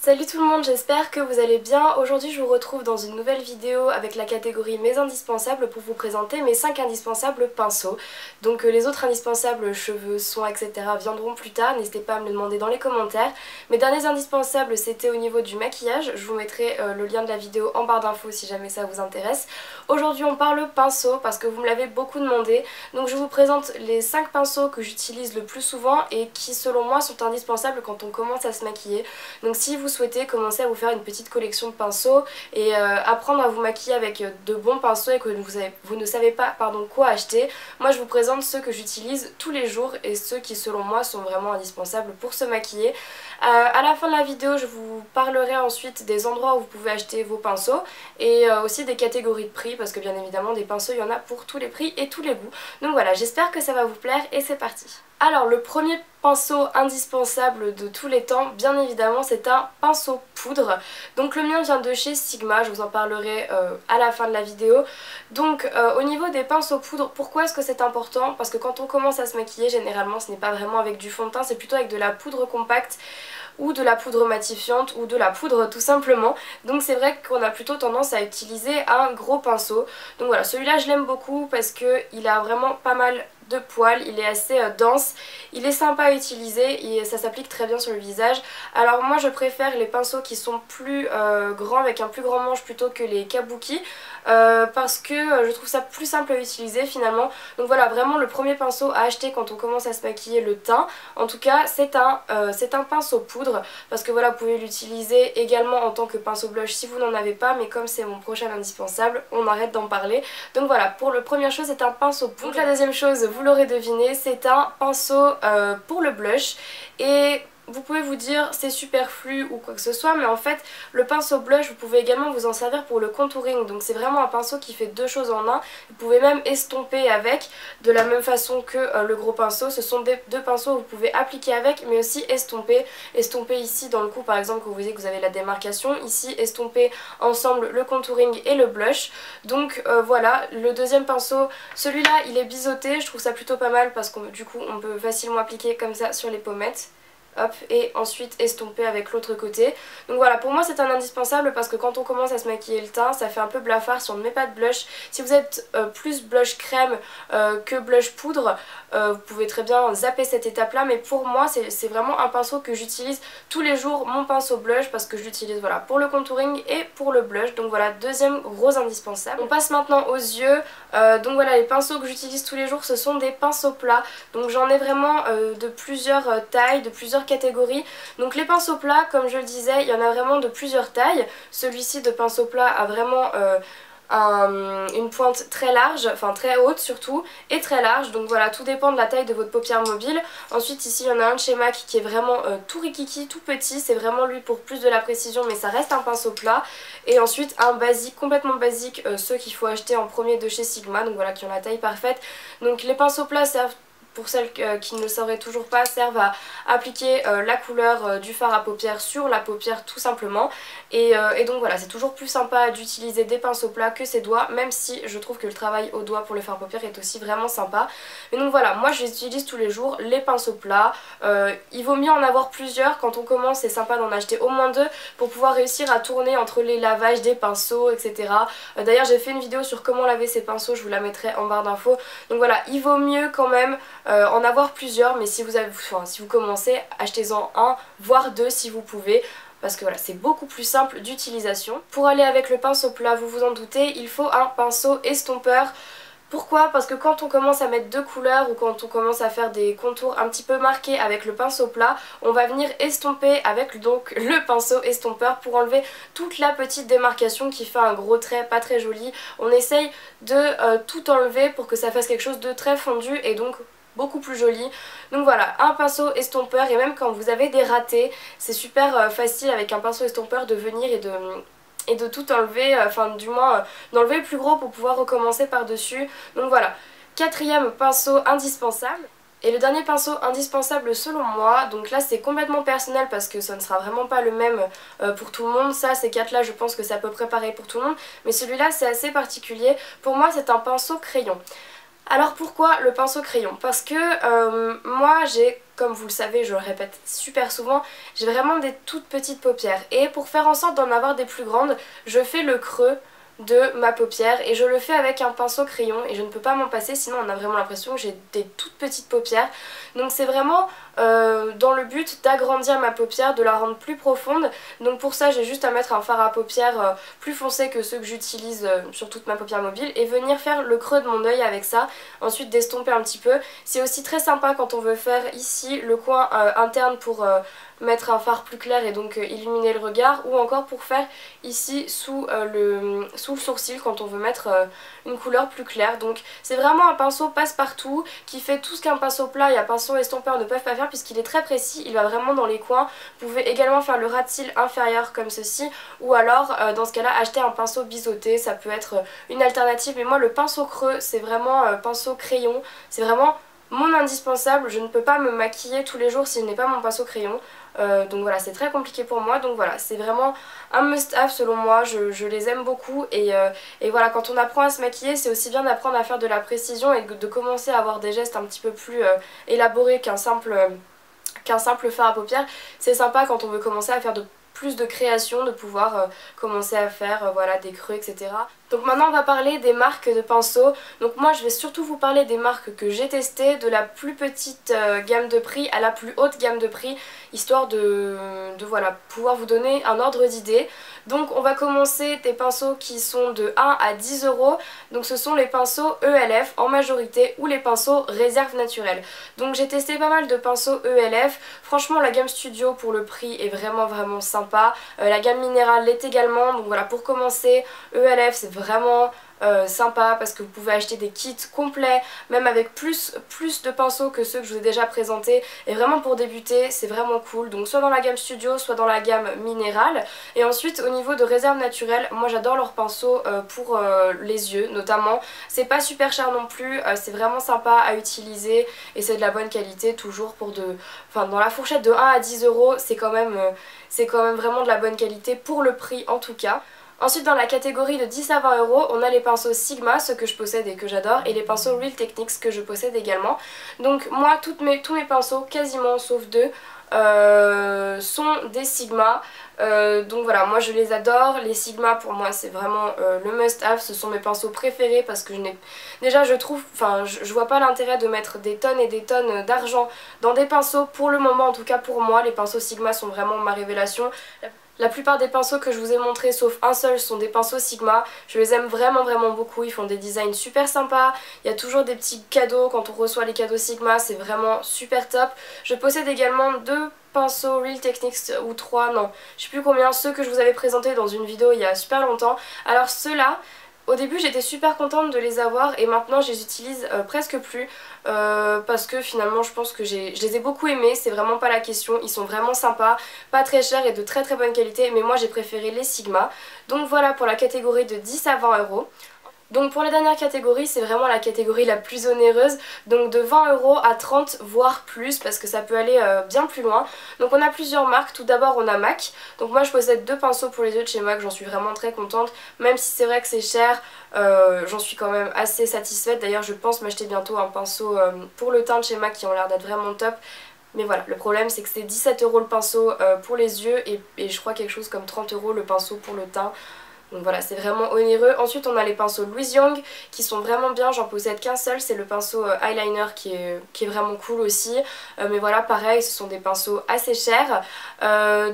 Salut tout le monde, j'espère que vous allez bien. Aujourd'hui je vous retrouve dans une nouvelle vidéo avec la catégorie mes indispensables pour vous présenter mes 5 indispensables pinceaux. Donc les autres indispensables, cheveux, soins, etc. viendront plus tard, n'hésitez pas à me le demander dans les commentaires. Mes derniers indispensables c'était au niveau du maquillage, je vous mettrai le lien de la vidéo en barre d'infos si jamais ça vous intéresse. Aujourd'hui on parle pinceau parce que vous me l'avez beaucoup demandé, donc je vous présente les 5 pinceaux que j'utilise le plus souvent et qui selon moi sont indispensables quand on commence à se maquiller. Donc si vous souhaitez commencer à vous faire une petite collection de pinceaux et apprendre à vous maquiller avec de bons pinceaux et que vous ne savez pas quoi acheter, moi je vous présente ceux que j'utilise tous les jours et ceux qui selon moi sont vraiment indispensables pour se maquiller. À la fin de la vidéo je vous parlerai ensuite des endroits où vous pouvez acheter vos pinceaux et aussi des catégories de prix parce que bien évidemment des pinceaux il y en a pour tous les prix et tous les goûts. Donc voilà, j'espère que ça va vous plaire et c'est parti. Alors le premier pinceau indispensable de tous les temps, bien évidemment c'est un pinceau poudre. Donc le mien vient de chez Sigma, je vous en parlerai à la fin de la vidéo. Donc au niveau des pinceaux poudre, pourquoi est-ce que c'est important? Parce que quand on commence à se maquiller, généralement ce n'est pas vraiment avec du fond de teint, c'est plutôt avec de la poudre compacte ou de la poudre matifiante ou de la poudre tout simplement. Donc c'est vrai qu'on a plutôt tendance à utiliser un gros pinceau. Donc voilà, celui-là je l'aime beaucoup parce qu'il a vraiment pas mal de poils, il est assez dense, il est sympa à utiliser et ça s'applique très bien sur le visage. Alors moi je préfère les pinceaux qui sont plus grands avec un plus grand manche plutôt que les kabuki parce que je trouve ça plus simple à utiliser finalement. Donc voilà, vraiment le premier pinceau à acheter quand on commence à se maquiller le teint, en tout cas c'est un pinceau poudre parce que voilà, vous pouvez l'utiliser également en tant que pinceau blush si vous n'en avez pas, mais comme c'est mon prochain indispensable, on arrête d'en parler. Donc voilà, pour la première chose c'est un pinceau poudre. Donc la deuxième chose, vous l'aurez deviné, c'est un pinceau pour le blush et vous pouvez vous dire c'est superflu ou quoi que ce soit, mais en fait le pinceau blush vous pouvez également vous en servir pour le contouring, donc c'est vraiment un pinceau qui fait deux choses en un. Vous pouvez même estomper avec de la même façon que le gros pinceau. Ce sont deux pinceaux que vous pouvez appliquer avec mais aussi estomper ici dans le cou par exemple, quand vous voyez que vous avez la démarcation, ici estomper ensemble le contouring et le blush. Donc voilà, le deuxième pinceau, celui-là il est biseauté, je trouve ça plutôt pas mal parce que du coup on peut facilement appliquer comme ça sur les pommettes. Hop, et ensuite estomper avec l'autre côté. Donc voilà, pour moi c'est un indispensable parce que quand on commence à se maquiller le teint, ça fait un peu blafard si on ne met pas de blush. Si vous êtes plus blush crème que blush poudre, vous pouvez très bien zapper cette étape là, mais pour moi c'est vraiment un pinceau que j'utilise tous les jours, mon pinceau blush, parce que je l'utilise voilà, pour le contouring et pour le blush. Donc voilà, deuxième gros indispensable. On passe maintenant aux yeux. Donc voilà, les pinceaux que j'utilise tous les jours ce sont des pinceaux plats. Donc j'en ai vraiment de plusieurs tailles, de plusieurs catégories. Donc les pinceaux plats, comme je le disais, il y en a vraiment de plusieurs tailles. Celui-ci de pinceau plat a vraiment une pointe très large, enfin très haute surtout, et très large. Donc voilà, tout dépend de la taille de votre paupière mobile. Ensuite ici il y en a un de chez MAC qui est vraiment tout rikiki, tout petit. C'est vraiment lui pour plus de la précision, mais ça reste un pinceau plat. Et ensuite un basique, complètement basique, ceux qu'il faut acheter en premier de chez Sigma, donc voilà, qui ont la taille parfaite. Donc les pinceaux plats servent, pour celles qui ne le sauraient toujours pas, servent à appliquer la couleur du fard à paupières sur la paupière tout simplement. Et donc voilà, c'est toujours plus sympa d'utiliser des pinceaux plats que ses doigts, même si je trouve que le travail au doigt pour le fard à paupières est aussi vraiment sympa. Mais donc voilà, moi je les utilise tous les jours, les pinceaux plats. Il vaut mieux en avoir plusieurs, quand on commence c'est sympa d'en acheter au moins deux pour pouvoir réussir à tourner entre les lavages des pinceaux, etc. D'ailleurs j'ai fait une vidéo sur comment laver ces pinceaux, je vous la mettrai en barre d'infos. Donc voilà, il vaut mieux quand même en avoir plusieurs, mais si vous commencez, achetez-en un, voire deux si vous pouvez. Parce que voilà, c'est beaucoup plus simple d'utilisation. Pour aller avec le pinceau plat, vous vous en doutez, il faut un pinceau estompeur. Pourquoi? Parce que quand on commence à mettre deux couleurs ou quand on commence à faire des contours un petit peu marqués avec le pinceau plat, on va venir estomper avec donc le pinceau estompeur pour enlever toute la petite démarcation qui fait un gros trait pas très joli. On essaye de tout enlever pour que ça fasse quelque chose de très fondu et donc beaucoup plus joli. Donc voilà, un pinceau estompeur, et même quand vous avez des ratés, c'est super facile avec un pinceau estompeur de venir et de tout enlever, enfin du moins d'enlever le plus gros pour pouvoir recommencer par dessus. Donc voilà, quatrième pinceau indispensable. Et le dernier pinceau indispensable selon moi, donc là c'est complètement personnel parce que ça ne sera vraiment pas le même pour tout le monde. Ça, ces quatre là je pense que c'est à peu près pareil pour tout le monde, mais celui-là c'est assez particulier. Pour moi c'est un pinceau crayon. Alors pourquoi le pinceau crayon? Parce que moi j'ai, comme vous le savez, je le répète super souvent, j'ai vraiment des toutes petites paupières. Et pour faire en sorte d'en avoir des plus grandes, je fais le creux de ma paupière et je le fais avec un pinceau crayon et je ne peux pas m'en passer, sinon on a vraiment l'impression que j'ai des toutes petites paupières. Donc c'est vraiment dans le but d'agrandir ma paupière, de la rendre plus profonde. Donc pour ça j'ai juste à mettre un fard à paupières plus foncé que ceux que j'utilise sur toute ma paupière mobile et venir faire le creux de mon œil avec ça, ensuite d'estomper un petit peu. C'est aussi très sympa quand on veut faire ici le coin interne pour mettre un fard plus clair et donc illuminer le regard, ou encore pour faire ici sous le sourcil quand on veut mettre une couleur plus claire. Donc c'est vraiment un pinceau passe-partout qui fait tout ce qu'un pinceau plat et un pinceau estompeur ne peuvent pas faire, puisqu'il est très précis, il va vraiment dans les coins. Vous pouvez également faire le ras de cils inférieur comme ceci, ou alors dans ce cas là acheter un pinceau biseauté, ça peut être une alternative. Mais moi le pinceau creux, c'est vraiment pinceau crayon, c'est vraiment mon indispensable. Je ne peux pas me maquiller tous les jours si je n'ai pas mon pinceau crayon. Donc voilà, c'est très compliqué pour moi. Donc voilà, c'est vraiment un must-have selon moi. Je les aime beaucoup. Et voilà, quand on apprend à se maquiller, c'est aussi bien d'apprendre à faire de la précision et de commencer à avoir des gestes un petit peu plus élaborés qu'un simple fard à paupières. C'est sympa quand on veut commencer à faire plus de création, de pouvoir commencer à faire voilà, des creux, etc. Donc maintenant on va parler des marques de pinceaux. Donc moi je vais surtout vous parler des marques que j'ai testées, de la plus petite gamme de prix à la plus haute gamme de prix, histoire de voilà, pouvoir vous donner un ordre d'idée. Donc on va commencer des pinceaux qui sont de 1 à 10 euros. Donc ce sont les pinceaux ELF en majorité, ou les pinceaux réserve naturelle. Donc j'ai testé pas mal de pinceaux ELF. Franchement la gamme Studio pour le prix est vraiment sympa. La gamme Minérale l'est également. Donc voilà, pour commencer, ELF c'est vraiment sympa parce que vous pouvez acheter des kits complets, même avec plus de pinceaux que ceux que je vous ai déjà présentés. Et vraiment pour débuter, c'est vraiment cool. Donc soit dans la gamme Studio, soit dans la gamme Minérale. Et ensuite au niveau de réserve naturelle, moi j'adore leurs pinceaux pour les yeux notamment. C'est pas super cher non plus, c'est vraiment sympa à utiliser et c'est de la bonne qualité, toujours enfin dans la fourchette de 1 à 10 euros, c'est quand même vraiment de la bonne qualité pour le prix en tout cas. Ensuite dans la catégorie de 10 à 20 euros, on a les pinceaux Sigma, ceux que je possède et que j'adore, et les pinceaux Real Techniques que je possède également. Donc moi tous mes pinceaux, quasiment sauf deux, sont des Sigma. Donc voilà, moi je les adore. Les Sigma pour moi c'est vraiment le must have, ce sont mes pinceaux préférés parce que je vois pas l'intérêt de mettre des tonnes et des tonnes d'argent dans des pinceaux. Pour le moment en tout cas, pour moi les pinceaux Sigma sont vraiment ma révélation. La plupart des pinceaux que je vous ai montrés, sauf un seul, sont des pinceaux Sigma. Je les aime vraiment beaucoup, ils font des designs super sympas. Il y a toujours des petits cadeaux quand on reçoit les cadeaux Sigma, c'est vraiment super top. Je possède également deux pinceaux Real Techniques, ou trois, non, je sais plus combien, ceux que je vous avais présentés dans une vidéo il y a super longtemps. Alors ceux-là, au début j'étais super contente de les avoir et maintenant je les utilise presque plus parce que finalement je pense que je les ai beaucoup aimés, c'est vraiment pas la question, ils sont vraiment sympas, pas très chers et de très bonne qualité, mais moi j'ai préféré les Sigma. Donc voilà pour la catégorie de 10 à 20 euros. Donc pour la dernière catégorie, c'est vraiment la catégorie la plus onéreuse, donc de 20 euros à 30 voire plus parce que ça peut aller bien plus loin. Donc on a plusieurs marques, tout d'abord on a MAC, donc moi je possède deux pinceaux pour les yeux de chez MAC, j'en suis vraiment très contente, même si c'est vrai que c'est cher, j'en suis quand même assez satisfaite. D'ailleurs je pense m'acheter bientôt un pinceau pour le teint de chez MAC qui ont l'air d'être vraiment top. Mais voilà, le problème c'est que c'est 17 euros le pinceau pour les yeux et je crois quelque chose comme 30 euros le pinceau pour le teint. Donc voilà, c'est vraiment onéreux. Ensuite on a les pinceaux Louise Young qui sont vraiment bien, j'en possède qu'un seul, c'est le pinceau eyeliner qui est vraiment cool aussi. Mais voilà, pareil, ce sont des pinceaux assez chers.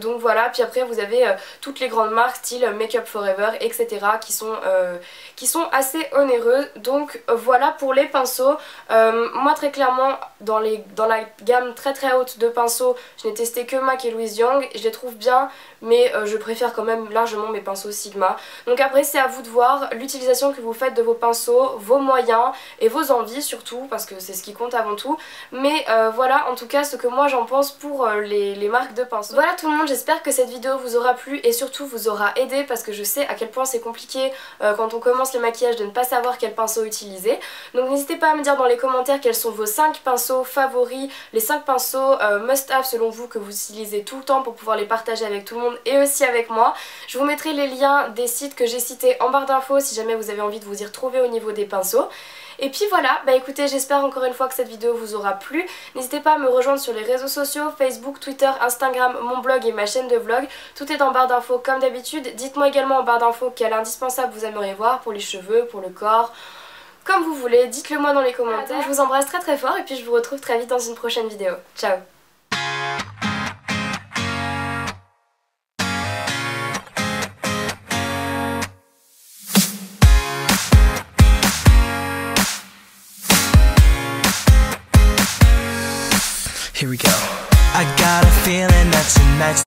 Donc voilà, puis après vous avez toutes les grandes marques style Make Up Forever, etc. qui sont assez onéreux. Donc voilà pour les pinceaux. Moi très clairement dans la gamme très haute de pinceaux, je n'ai testé que MAC et Louise Young. Je les trouve bien, mais je préfère quand même largement mes pinceaux Sigma. Donc après c'est à vous de voir l'utilisation que vous faites de vos pinceaux, vos moyens et vos envies surtout, parce que c'est ce qui compte avant tout. Mais voilà en tout cas ce que moi j'en pense pour les marques de pinceaux. Voilà tout le monde, j'espère que cette vidéo vous aura plu et surtout vous aura aidé, parce que je sais à quel point c'est compliqué quand on commence le maquillage de ne pas savoir quel pinceau utiliser. Donc n'hésitez pas à me dire dans les commentaires quels sont vos 5 pinceaux favoris, les 5 pinceaux must have selon vous que vous utilisez tout le temps pour pouvoir les partager avec tout le monde et aussi avec moi. Je vous mettrai les liens des sites que j'ai cités en barre d'infos si jamais vous avez envie de vous y retrouver au niveau des pinceaux. Et puis voilà, bah écoutez, j'espère encore une fois que cette vidéo vous aura plu. N'hésitez pas à me rejoindre sur les réseaux sociaux, Facebook, Twitter, Instagram, mon blog et ma chaîne de vlog. Tout est en barre d'infos comme d'habitude. Dites-moi également en barre d'infos quel indispensable vous aimeriez voir pour les cheveux, pour le corps, comme vous voulez. Dites-le moi dans les commentaires. Je vous embrasse très très fort et puis je vous retrouve très vite dans une prochaine vidéo. Ciao. Here we go. I got a feeling that tonight's